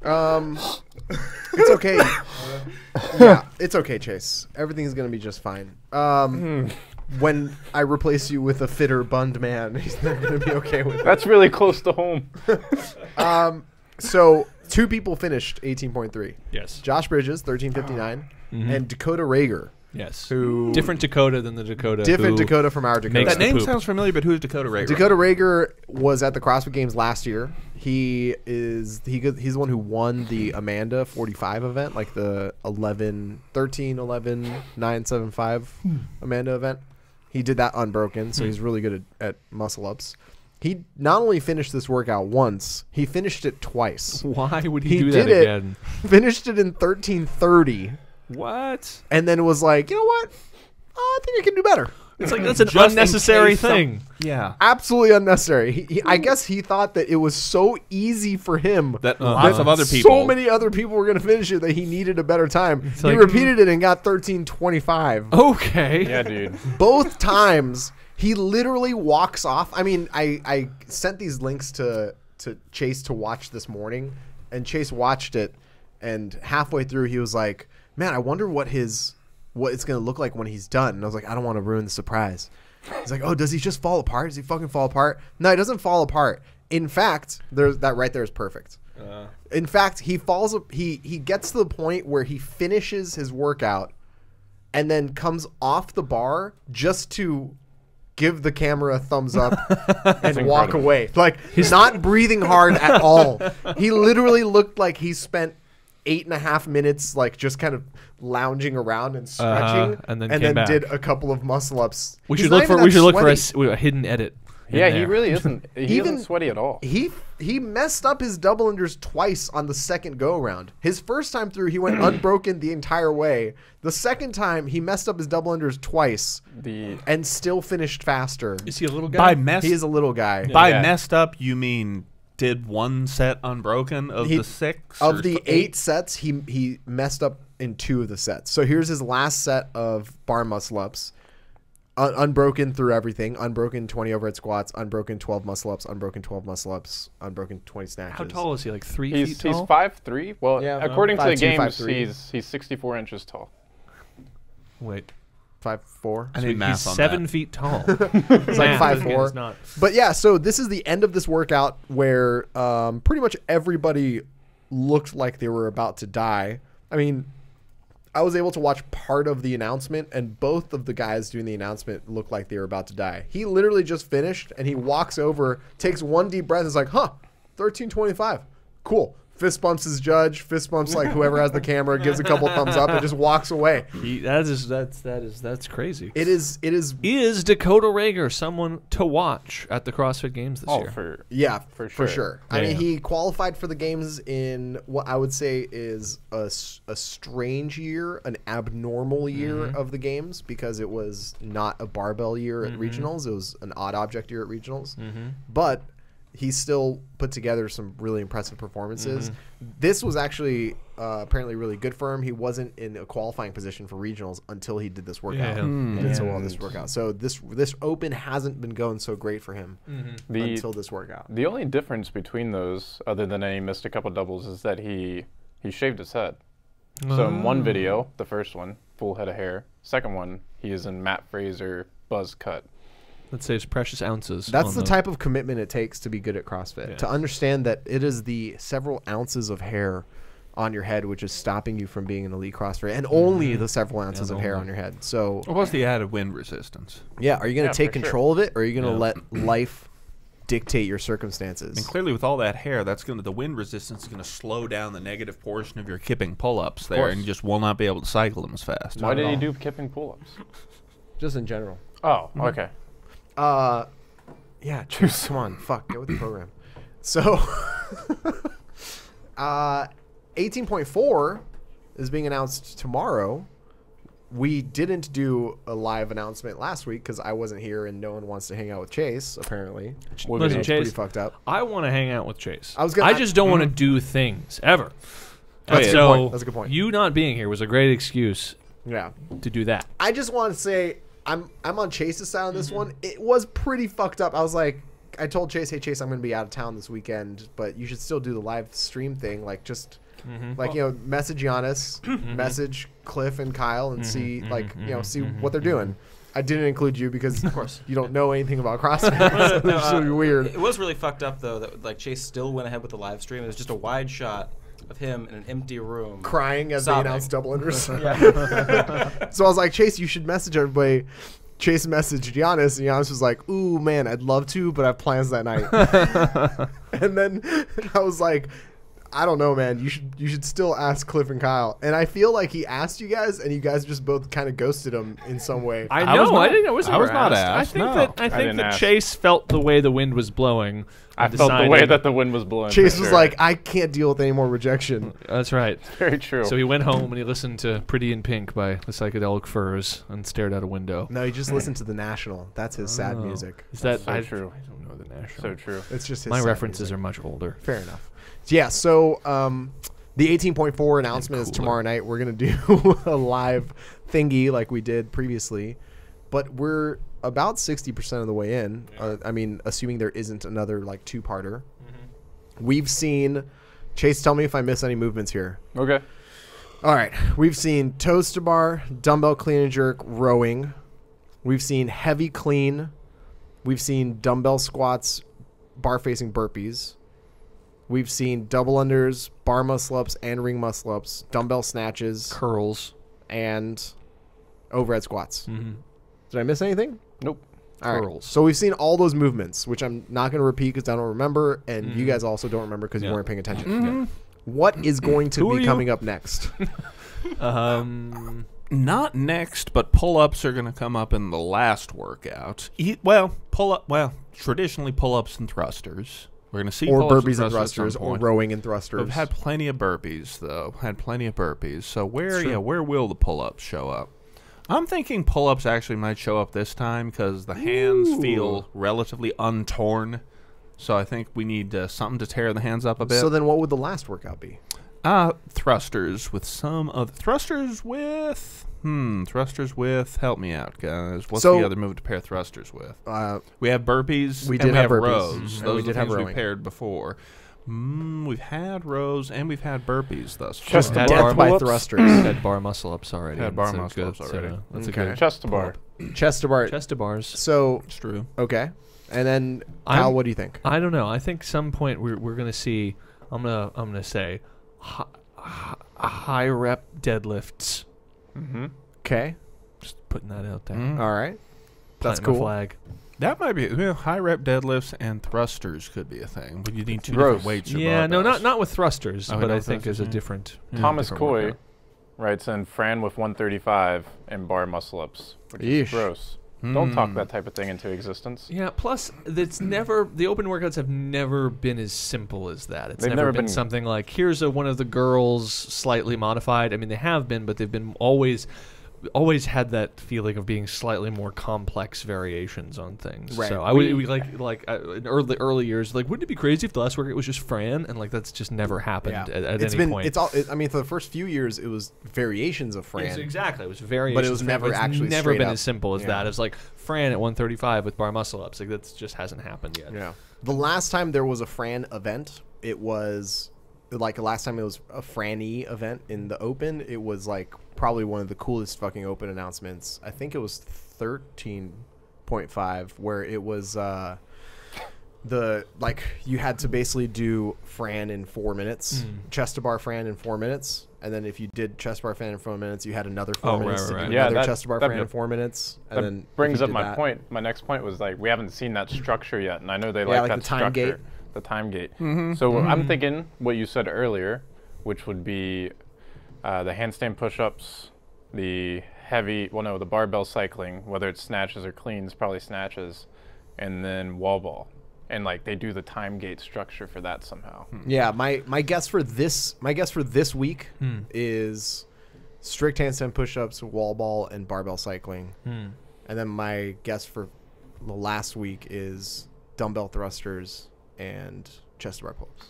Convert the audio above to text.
It's okay. Yeah, it's okay, Chase. Everything's gonna be just fine. When I replace you with a fitter bunned man, he's not gonna be okay with it. That's really close to home. So 2 people finished 18.3. Yes. Josh Bridges, 1359, and Dakota Rager. Yes. Who different Dakota than the Dakota. Different Dakota from our Dakota. That name sounds familiar, but who's Dakota Rager? Dakota Rager was at the CrossFit Games last year. He's the one who won the Amanda 45 event, like the 13-11-975 Amanda event. He did that unbroken, so he's really good at muscle ups. He not only finished this workout once, he finished it twice. Why would he do that again? Finished it in 13:30. What? And then was like, you know what? I think I can do better. It's like that's an unnecessary thing. Yeah. Absolutely unnecessary. I guess he thought that it was so easy for him that lots of other people. So many other people were going to finish it that he needed a better time. He repeated it and got 13:25. Okay. Yeah, dude. Both times he literally walks off. I mean, I sent these links to Chase to watch this morning, and Chase watched it, and halfway through he was like, man, I wonder what it's going to look like when he's done. And I was like, I don't want to ruin the surprise. He's like, oh, does he just fall apart? Does he fucking fall apart? No, he doesn't fall apart. In fact, that right there is perfect. In fact, he gets to the point where he finishes his workout and then comes off the bar just to give the camera a thumbs up and walk away. Like, he's not breathing hard at all. He literally looked like he spent 8.5 minutes like just kind of lounging around and stretching, and then did a couple of muscle ups. We should look for a hidden edit. Yeah, he really isn't. He isn't sweaty at all. He messed up his double unders twice on the second go around. His first time through, he went unbroken the entire way. The second time, he messed up his double unders twice and still finished faster. Is he a little guy? He is a little guy. Yeah. By messed up, you mean did one set unbroken of the 6? Of the 8 sets, he messed up in 2 of the sets. So here's his last set of bar muscle ups. Unbroken through everything. Unbroken 20 overhead squats. Unbroken 12 muscle ups. Unbroken 12 muscle ups. Unbroken 20 snatches. How tall is he? Like 3 feet tall? He's 5'3". Well, yeah, according to the games, he's 64 inches tall. Wait. 5'4". I need math on 7 feet tall. It's like 5'4". But yeah, so this is the end of this workout where pretty much everybody looked like they were about to die. I mean, I was able to watch part of the announcement, and both of the guys doing the announcement looked like they were about to die. He literally just finished, and he walks over, takes one deep breath, and is like, huh, 13:25. Cool. Fist bumps his judge, fist bumps like whoever has the camera, gives a couple thumbs up, and just walks away. That's crazy. It is. Is Dakota Rager someone to watch at the CrossFit Games this year? For sure. I mean, he qualified for the games in what I would say is a strange year, an abnormal year of the games, because it was not a barbell year at regionals. It was an odd object year at regionals. But he still put together some really impressive performances. This was actually apparently really good for him. He wasn't in a qualifying position for regionals until he did this workout. He did so well in this workout. So this Open hasn't been going so great for him until this workout. The only difference between those, other than that he missed a couple doubles, is that he shaved his head. So in one video, the first one, full head of hair. Second one, he is in Matt Fraser buzz cut. Let's say it's precious ounces. That's the type of commitment it takes to be good at CrossFit. Yeah. To understand that it is the several ounces of hair on your head which is stopping you from being an elite CrossFit, and only the several ounces of hair on your head. So, what's the added wind resistance? Yeah, are you going to take control of it, or are you going to let life dictate your circumstances? And clearly, with all that hair, the wind resistance is going to slow down the negative portion of your kipping pull-ups there, and you just will not be able to cycle them as fast. Why did he do kipping pull-ups? Just in general. Oh, okay. Yeah, choose. Come on, fuck, get with the program. So, 18.4 is being announced tomorrow. We didn't do a live announcement last week because I wasn't here and no one wants to hang out with Chase, apparently. Listen, Chase, pretty fucked up. I want to hang out with Chase. I just don't want to do things, ever. That's a good point. That's a good point. You not being here was a great excuse to do that. I just want to say, I'm on Chase's side on this one. It was pretty fucked up. I was like, I told Chase, hey Chase, I'm gonna be out of town this weekend, but you should still do the live stream thing. Like just like message Giannis, message Cliff and Kyle, and see see what they're doing. I didn't include you because of course you don't know anything about CrossFit. So it's really weird. It was really fucked up though that like Chase still went ahead with the live stream. It was just a wide shot of him in an empty room crying as sobbing. they announced double unders. Yeah. So I was like, Chase, you should message everybody. Chase messaged Giannis, and Giannis was like, ooh, man, I'd love to, but I have plans that night. And then I was like, I don't know, man. You should still ask Cliff and Kyle. And I feel like he asked you guys, and you guys just both kind of ghosted him in some way. I know. I was not asked. I think that Chase felt the way the wind was blowing. I felt the way that the wind was blowing. Chase was like, I can't deal with any more rejection. That's right. Very true. So he went home and he listened to Pretty in Pink by the Psychedelic Furs and stared out a window. No, he just listened to The National. That's his sad music. Is that so true? I don't know The National. So true. It's just his My sad references music. are much older. Fair enough. Yeah, so the 18.4 announcement is tomorrow night. We're going to do a live thingy like we did previously, but we're about 60% of the way in. I mean, assuming there isn't another like two-parter. We've seen, Chase, tell me if I miss any movements here. Okay. All right. We've seen toes to bar, dumbbell clean and jerk, rowing. We've seen heavy clean. We've seen dumbbell squats, bar facing burpees. We've seen double unders, bar muscle ups and ring muscle ups, dumbbell snatches, Curls. and overhead squats. Did I miss anything? Nope. All right. Curls. So we've seen all those movements, which I'm not going to repeat because I don't remember, and you guys also don't remember because you weren't paying attention. What is going to be coming up next? Not next, but pull-ups are going to come up in the last workout. Traditionally pull-ups and thrusters. We're going to see Or pull-ups burpees and at thrusters, some or point. rowing and thrusters. We've had plenty of burpees, though. So where will the pull-ups show up? I'm thinking pull-ups actually might show up this time because the hands feel relatively untorn. So I think we need something to tear the hands up a bit. So then what would the last workout be? Thrusters with some of thrusters with help me out, guys. What's the other move to pair thrusters with? We have burpees. We and did we have burpees. rows. And Those we are the did have things we rowing. paired before. We've had rows and we've had burpees thus far. Chest to bar Death by pull-ups? thrusters. Had bar muscle ups already. Had bar That's a muscle ups good, already. That's Okay. a good Chest to bar. Chest to bar. chest to bars. So, It's true. okay. And then, Kyle, what do you think? I don't know. I think some point we're gonna see. I'm gonna say high rep deadlifts. Okay. Just putting that out there. All right. That's Planting cool. a flag. That might be high rep deadlifts and thrusters could be a thing, but you need two Gross. different weights. or Yeah, no, barbells. not with thrusters, Oh, but no I think thrusters, as a yeah. different. Thomas different Coy workout. writes in Fran with 135 and bar muscle ups, which is Yeesh. gross. Don't talk that type of thing into existence. Yeah. Plus, it's never the open workouts have never been as simple as that. It's They've never never been been- something like here's one of the girls slightly modified. I mean, they have been, but they've been always had that feeling of being slightly more complex variations on things. Right. So I would we in early years, like, wouldn't it be crazy if the last workout was just Fran? And like that's just never happened at It's any been, point. it's all, I mean, for the first few years, it was variations of Fran. Yes, exactly. It was variations, But it was of never Fran, actually It's never straight been up. as simple as Yeah. that. It's like Fran at 135 with bar muscle ups. Like that just hasn't happened yet. Yeah. The last time there was a Fran event, it was like the last time it was a Franny event in the Open. It was like probably one of the coolest fucking Open announcements. I think it was 13.5, where it was you had to basically do Fran in 4 minutes, chest to bar Fran in 4 minutes, and then if you did chest to bar Fran in 4 minutes, you had another 4 minutes to do Yeah, another that- chest to bar that- Fran in 4 minutes, and That then if brings you up did my that- point. My next point was like we haven't seen that structure yet, and I know they Yeah, like like that the time structure. gate. The time gate. So I'm thinking what you said earlier, which would be the handstand push-ups, the the barbell cycling, whether it's snatches or cleans, probably snatches, and then wall ball. And like they do the time gate structure for that somehow. Yeah, my guess for this week is strict handstand push-ups, wall ball, and barbell cycling. And then my guess for the last week is dumbbell thrusters and chest to bar pull-ups.